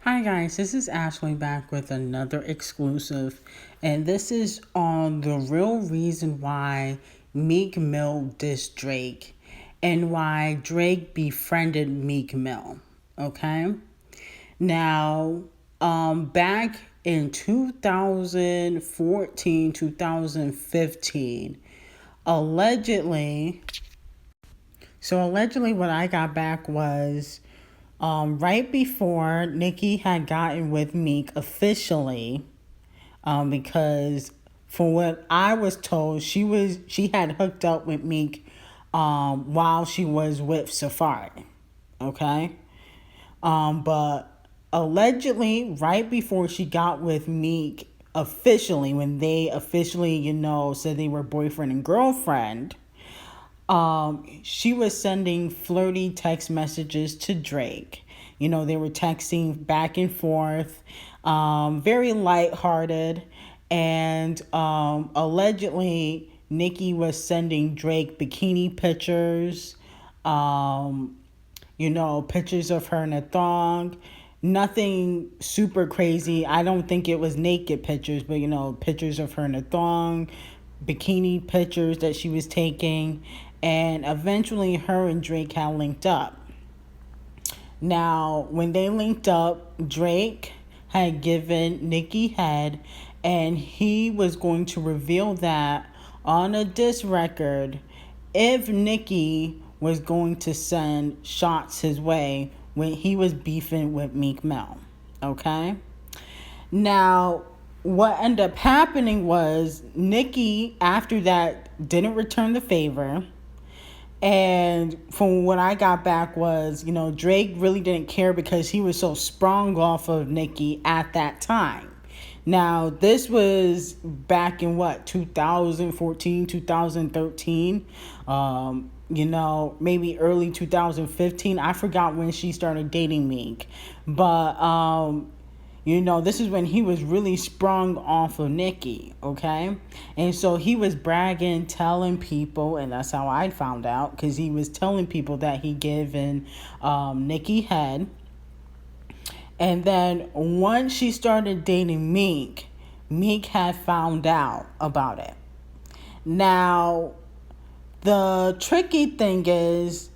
Hi guys, this is Ashley back with another exclusive, and this is on the real reason why Meek Mill dissed Drake and why Drake befriended Meek Mill. Okay? Now, back in 2014, 2015, allegedly, allegedly what I got back was right before Nicki had gotten with Meek officially, because from what I was told, she had hooked up with Meek while she was with Safari. Okay? But allegedly, right before she got with Meek officially, when they officially, said they were boyfriend and girlfriend, she was sending flirty text messages to Drake. They were texting back and forth, very lighthearted, and allegedly Nicki was sending Drake bikini pictures, pictures of her in a thong. Nothing super crazy. I don't think it was naked pictures, but pictures of her in a thong, bikini pictures that she was taking, and eventually her and Drake had linked up. Now, when they linked up, Drake had given Nicki head, and he was going to reveal that on a diss record if Nicki was going to send shots his way when he was beefing with Meek Mill. Okay? Now, what ended up happening was Nicki, after that, didn't return the favor. And from what I got back was, Drake really didn't care because he was so sprung off of Nicki at that time. Now, this was back in 2014, 2013, maybe early 2015. I forgot when she started dating Meek. But, this is when he was really sprung off of Nicki, okay? And so he was bragging, telling people, and that's how I found out, because he was telling people that he given Nicki head. And then once she started dating Meek, Meek had found out about it. Now, the tricky thing is,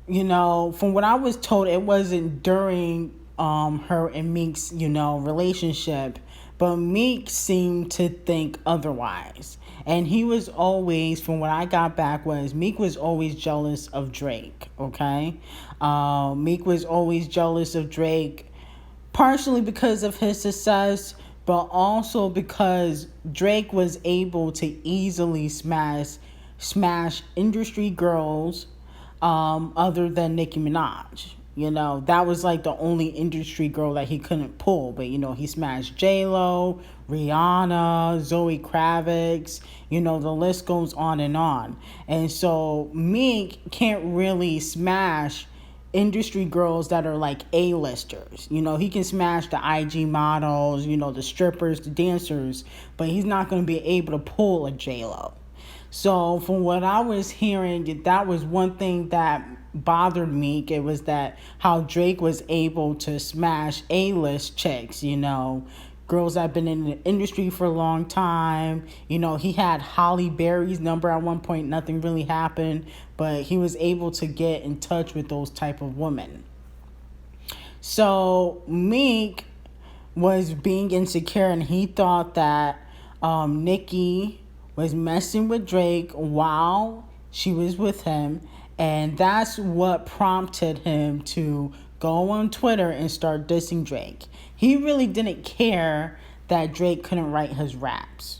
from what I was told, it wasn't during her and Meek's, relationship, but Meek seemed to think otherwise. And he was always, from what I got back, was Meek was always jealous of Drake, okay? Meek was always jealous of Drake, partially because of his success, but also because Drake was able to easily smash industry girls other than Nicki Minaj. That was like the only industry girl that he couldn't pull. But, he smashed J-Lo, Rihanna, Zoe Kravitz, the list goes on and on. And so Meek can't really smash industry girls that are like A-listers. He can smash the IG models, the strippers, the dancers, but he's not going to be able to pull a J-Lo. So from what I was hearing, that was one thing that bothered me. It was that how Drake was able to smash A-list chicks, girls that have been in the industry for a long time. He had Holly Berry's number at one point. Nothing really happened, but he was able to get in touch with those type of women. So Meek was being insecure, and he thought that Nicki was messing with Drake while she was with him, and that's what prompted him to go on Twitter and start dissing Drake. He really didn't care that Drake couldn't write his raps,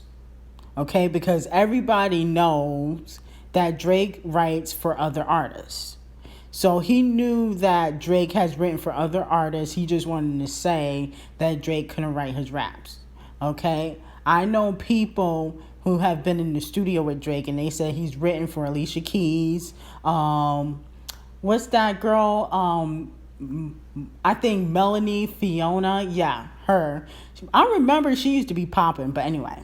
okay? Because everybody knows that Drake writes for other artists. So he knew that Drake has written for other artists. He just wanted to say that Drake couldn't write his raps, okay? I know people who have been in the studio with Drake, and they said he's written for Alicia Keys. What's that girl? I think Melanie Fiona. Yeah, her. I remember she used to be popping, but anyway.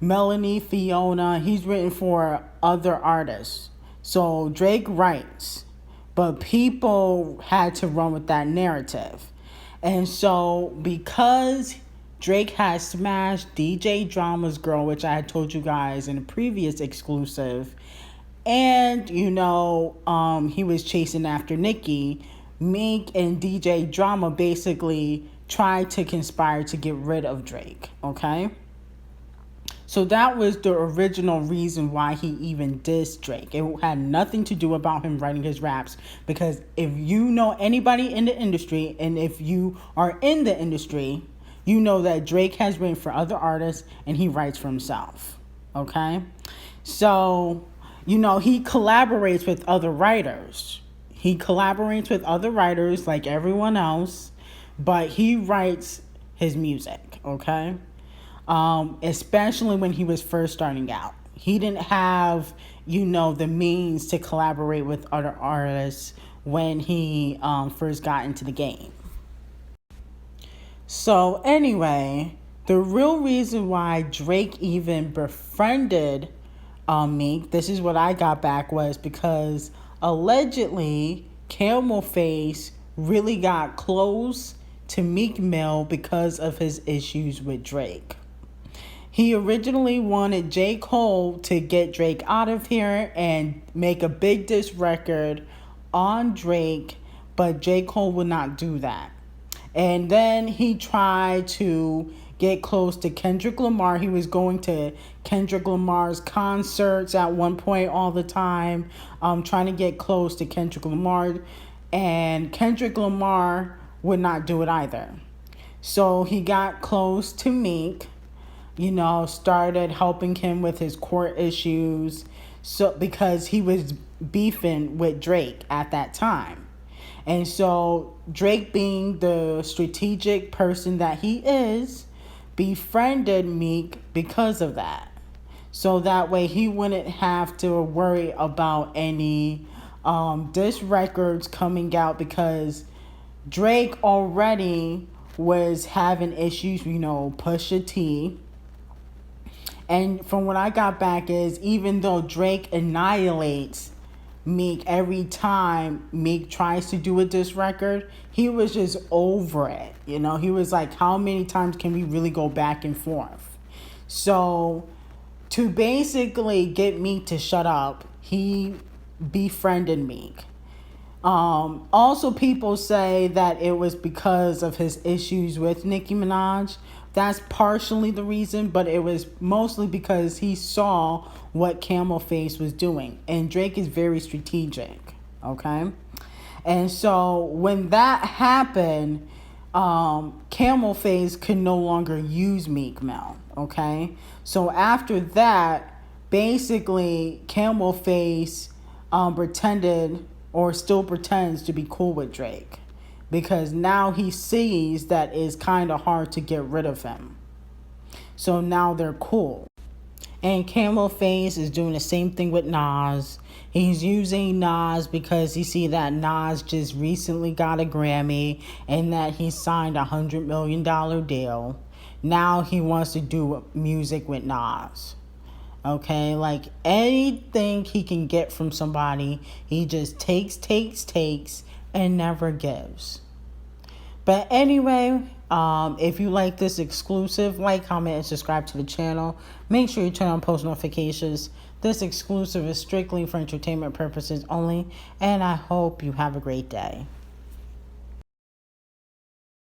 Melanie Fiona, he's written for other artists. So Drake writes, but people had to run with that narrative. And so because Drake has smashed DJ Drama's girl, which I had told you guys in a previous exclusive, and he was chasing after Nicki, Meek and DJ Drama basically tried to conspire to get rid of Drake, okay? So that was the original reason why he even dissed Drake. It had nothing to do about him writing his raps. Because if you know anybody in the industry, and if you are in the industry, you know that Drake has written for other artists and he writes for himself. Okay? So, he collaborates with other writers. He collaborates with other writers like everyone else, but he writes his music, okay? Especially when he was first starting out. He didn't have, the means to collaborate with other artists when he first got into the game. So anyway, the real reason why Drake even befriended Meek, this is what I got back, was because allegedly Camel Face really got close to Meek Mill because of his issues with Drake. He originally wanted J. Cole to get Drake out of here and make a big diss record on Drake, but J. Cole would not do that. And then he tried to get close to Kendrick Lamar. He was going to Kendrick Lamar's concerts at one point all the time, trying to get close to Kendrick Lamar. And Kendrick Lamar would not do it either. So he got close to Meek, started helping him with his court issues, because he was beefing with Drake at that time. And so Drake, being the strategic person that he is, befriended Meek because of that. So that way he wouldn't have to worry about any diss records coming out, because Drake already was having issues, Pusha T. And from what I got back is, even though Drake annihilates Meek every time Meek tries to do a diss record, he was just over it. He was like, how many times can we really go back and forth? So to basically get Meek to shut up, he befriended Meek. Also, people say that it was because of his issues with Nicki Minaj. That's partially the reason, but it was mostly because he saw what Camel Face was doing. And Drake is very strategic, okay? And so when that happened, Camel Face could no longer use Meek Mill, okay? So after that, basically, Camel Face pretended, or still pretends, to be cool with Drake, because now he sees that it's kind of hard to get rid of him. So now they're cool. And Camel Face is doing the same thing with Nas. He's using Nas because he see that Nas just recently got a Grammy and that he signed $100 million deal. Now he wants to do music with Nas. Okay, like anything he can get from somebody, he just takes, and never gives. But anyway, if you like this exclusive, like, comment, and subscribe to the channel. Make sure you turn on post notifications. This exclusive is strictly for entertainment purposes only, and I hope you have a great day.